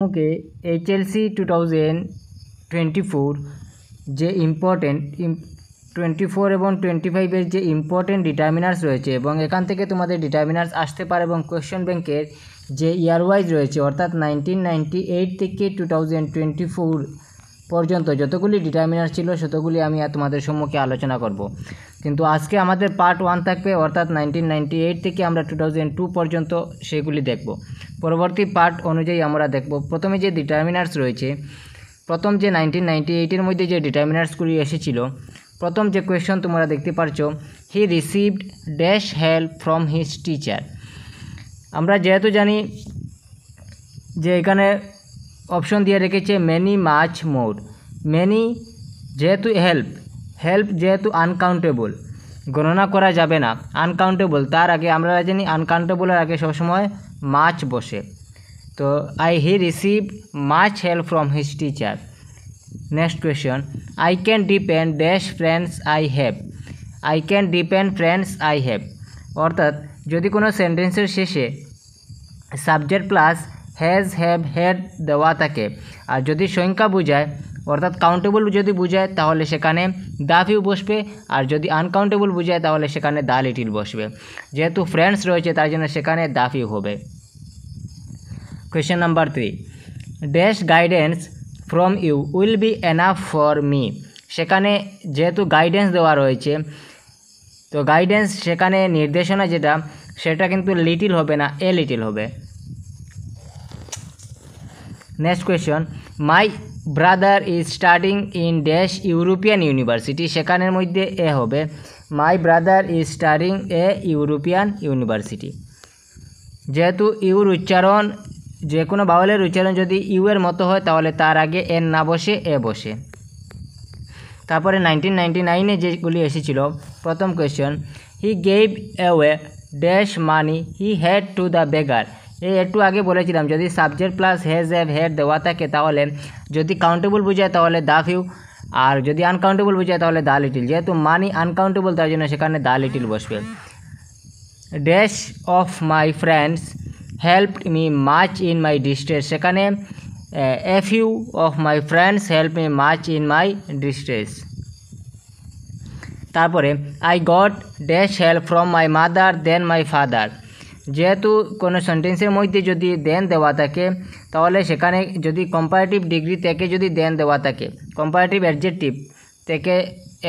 ওকে এইচএলসি 2024 যে ইম্পর্টেন্ট 24 এবং 25-এর যে ইম্পর্টেন্ট ডিটারমিনার্স রয়েছে এবং এখান থেকে তোমাদের ডিটারমিনার্স আসতে পারে এবং কোয়েশ্চেন ব্যাংকের যে ইয়ার ওয়াইজ রয়েছে অর্থাৎ 1998 থেকে 2024 পর্যন্ত যতগুলি ডিটারমিনার ছিল ততগুলি আমি তোমাদের সম্মুখে আলোচনা করব। কিন্তু আজকে আমাদের পার্ট 1 থাকবে অর্থাৎ 1998 থেকে আমরা 2002 পর্যন্ত সেগুলি দেখব। পরবর্তী পার্ট অনুযায়ী আমরা দেখব প্রথমে যে ডিটারমিনার্স রয়েছে, প্রথম যে 1998-এর মধ্যে যে ডিটারমিনার্সগুলি এসেছিল, প্রথম যে কোয়েশ্চন তোমরা দেখতে পাচ্ছ, হি received dash help from his teacher. আমরা যেহেতু জানি যে এখানে অপশন দিয়ে রেখেছে মেনি মাচ মোর। মেনি যেহেতু হেল্প যেহেতু আনকাউন্টেবল, গণনা করা যাবে না, আনকাউন্টেবল, তার আগে আমরা জানি আনকাউন্টেবলের আগে সবসময় মাচ বসে। তো হি receive much help from his teacher. Next question, I can depend dash friends I have. I can depend friends I have অর্থাৎ যদি কোনো সেন্টেন্সের শেষে subject plus has have had দেওয়া থাকে আর যদি সংখ্যা বোঝায় অর্থাৎ কাউন্টেবল যদি বোঝায় তাহলে সেখানে দ্য ফিউ বসবে, আর যদি আনকাউন্টেবল বোঝায় তাহলে সেখানে দ্য লিটিল বসবে। যেহেতু ফ্রেন্ডস রয়েছে তার জন্য সেখানে দ্য ফিউ হবে। Question number 3, dash guidance from you will be enough for me. সেখানে যেহেতু গাইডেন্স দেওয়া রয়েছে তো গাইডেন্স সেখানে নির্দেশনা যেটা সেটা কিন্তু লিটিল হবে না, এ লিটিল হবে। Next question, my brother is studying in dash European university. সেখানের মধ্যে এ হবে, মাই brother is studying a European university. যেহেতু ইউর উচ্চারণ যে কোনো বাউলের উচ্চারণ যদি ইউ এর মতো হয় তাহলে তার আগে এন না বসে এ বসে। তারপরে 1999-এ যেগুলি এসেছিল, প্রথম question, he gave away dash money he had to the বেগার। এই একটু আগে বলেছিলাম যদি subject plus has have had দেওয়া থাকে তাহলে যদি কাউন্টেবল বোঝায় তাহলে দ্য ফিউ, আর যদি আনকাউন্টেবল বোঝায় তাহলে দ্য লিটিল। যেহেতু মানি আনকাউন্টেবল তার জন্য সেখানে দ্য লিটিল বসবে। Dash of my friends helped me much in my distress. সেখানে a few of my friends help me much in my distress. তারপরে I got dash help from my mother then my father. যেহেতু কোনো সেন্টেন্সের মধ্যে যদি দেন দেওয়া থাকে তাহলে সেখানে যদি কম্পারেটিভ ডিগ্রি থেকে যদি দেন দেওয়া থাকে, কম্পারেটিভ অ্যাডজেক্টিভ থেকে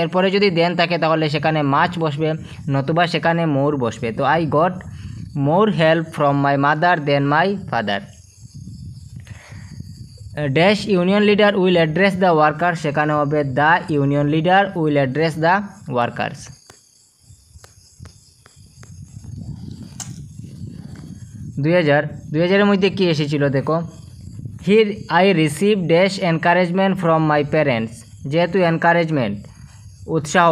এরপরে যদি দেন থাকে তাহলে সেখানে মাচ বসবে, নতুবা সেখানে মোর বসবে। তো I got more help from my mother then my father. Dash union leader will address the worker. সেখানে হবে the union leader will address the workers. 2000-এর মধ্যে কী এসেছিল দেখো, here I receive dash encouragement from my parents. যেহেতু encouragement উৎসাহ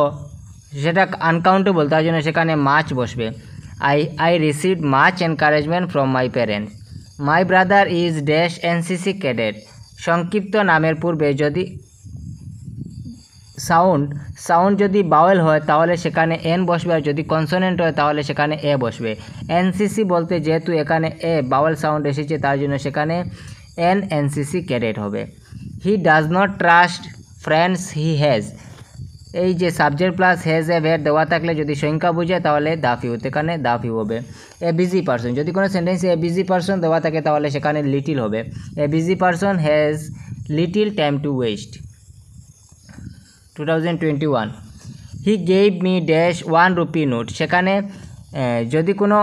সেটা আনকাউন্টেবল তার জন্য সেখানে মাচ বসবে। I receive much encouragement from my parents. My brother is dash NCC cadet. সংক্ষিপ্ত নামের পূর্বে যদি সাউন্ড যদি বাওয়েল হয় তাহলে সেখানে এন বসবে, আর যদি কনসোনেন্ট হয় তাহলে সেখানে এ বসবে। এনসিসি বলতে যেহেতু এখানে এ বাওয়েল সাউন্ড এসেছে তার জন্য সেখানে এনসিসি ক্যাডেট হবে। He does not trust friends he has. এই যে subject plus has have had দেওয়া থাকলে যদি সংখ্যা বোঝায় তাহলে দ্য ফিউ, এখানে দ্য ফিউ হবে। এ বিজি পারসন, যদি কোনো সেন্টেন্সে এ বিজি পারসন দেওয়া থাকে তাহলে সেখানে লিটিল হবে। A busy person has little time to waste. 2021, he gave me dash 1 rupee note. সেখানে যদি কোনো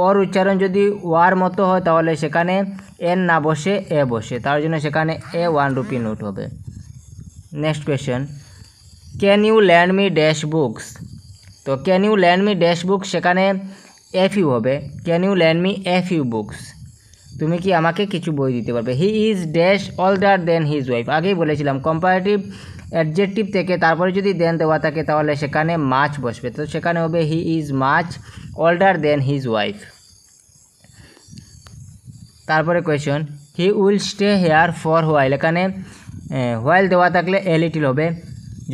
ওর উচ্চারণ যদি ওয়ার মতো হয় তাহলে সেখানে এন না বসে এ বসে, তার জন্য সেখানে এ 1 রুপি নোট হবে। Next question, can you lend me dash books. তো can you lend me dash books সেখানে এ ফিউ হবে। Can you lend me a few books. তুমি কি আমাকে কিছু বই দিতে পারবে। He is dash older than his wife. আগেই বলেছিলাম কম্পারেটিভ অ্যাডজেক্টিভ থেকে তারপরে যদি দেন দেওয়া থাকে তাহলে সেখানে মাচ বসবে, তো সেখানে হবে he is much older than his wife. তারপরে question, he will stay here for while. এখানে হোয়াইল দেওয়া থাকলে এ লিটিল হবে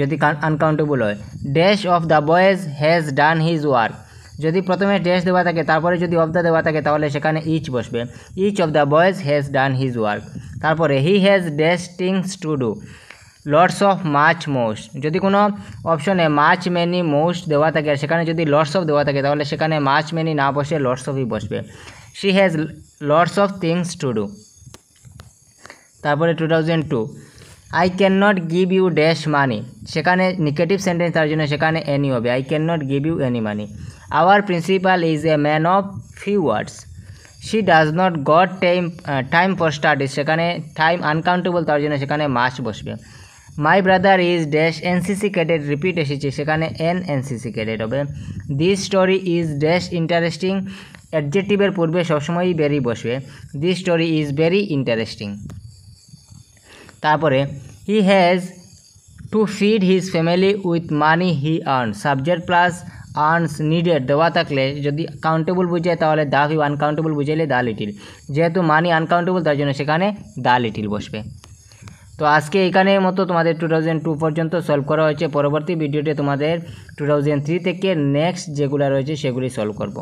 যদি আনকাউন্টেবল হয়। Dash of the boys has done his work. যদি প্রথমে ড্যাশ দেওয়া থাকে তারপরে যদি অফ দ্য দেওয়া থাকে তাহলে সেখানে ইচ বসবে। Each of the boys has done his work. তারপরে he has dash things to do, lots of much most. যদি কোনো অপশনে মাচ মেনি মোস্ট দেওয়া থাকে আর সেখানে যদি লটস অফ দেওয়া থাকে তাহলে সেখানে মাচ মেনি না বসে লটস অফই বসবে। She has lots of things to do. তারপরে 2002, I can not give you dash money, সেখানে নেগেটিভ সেন্টেন্স তার জন্য সেখানে এনি হবে, I can not give you any money. Our principal is a man of few words. She does not got time for studies, সেখানে time uncountable তার জন্য সেখানে much বসবে। My brother is dash NCC cadet, repeat এসেছে সেখানে NCC cadet হবে। This story is dash interesting, অ্যাডজেক্টিভের পূর্বে সবসময়ই ভেরি বসবে, this story is very interesting. তারপরে he has to feed his family with money he earn, subject plus earns needed দেওয়া থাকলে যদি কাউন্টেবল বুঝায় তাহলে দা হিউ, আনকাউন্টেবল বুঝাইলে দা লিটিল। যেহেতু মানি আনকাউন্টেবল তার জন্য সেখানে দা লিটিল বসবে। তো আজকে এখানের মতো তোমাদের 2002 পর্যন্ত সলভ করা হয়েছে। পরবর্তী ভিডিওতে তোমাদের 2003 থেকে নেক্সট যেগুলো রয়েছে সেগুলি সলভ করব।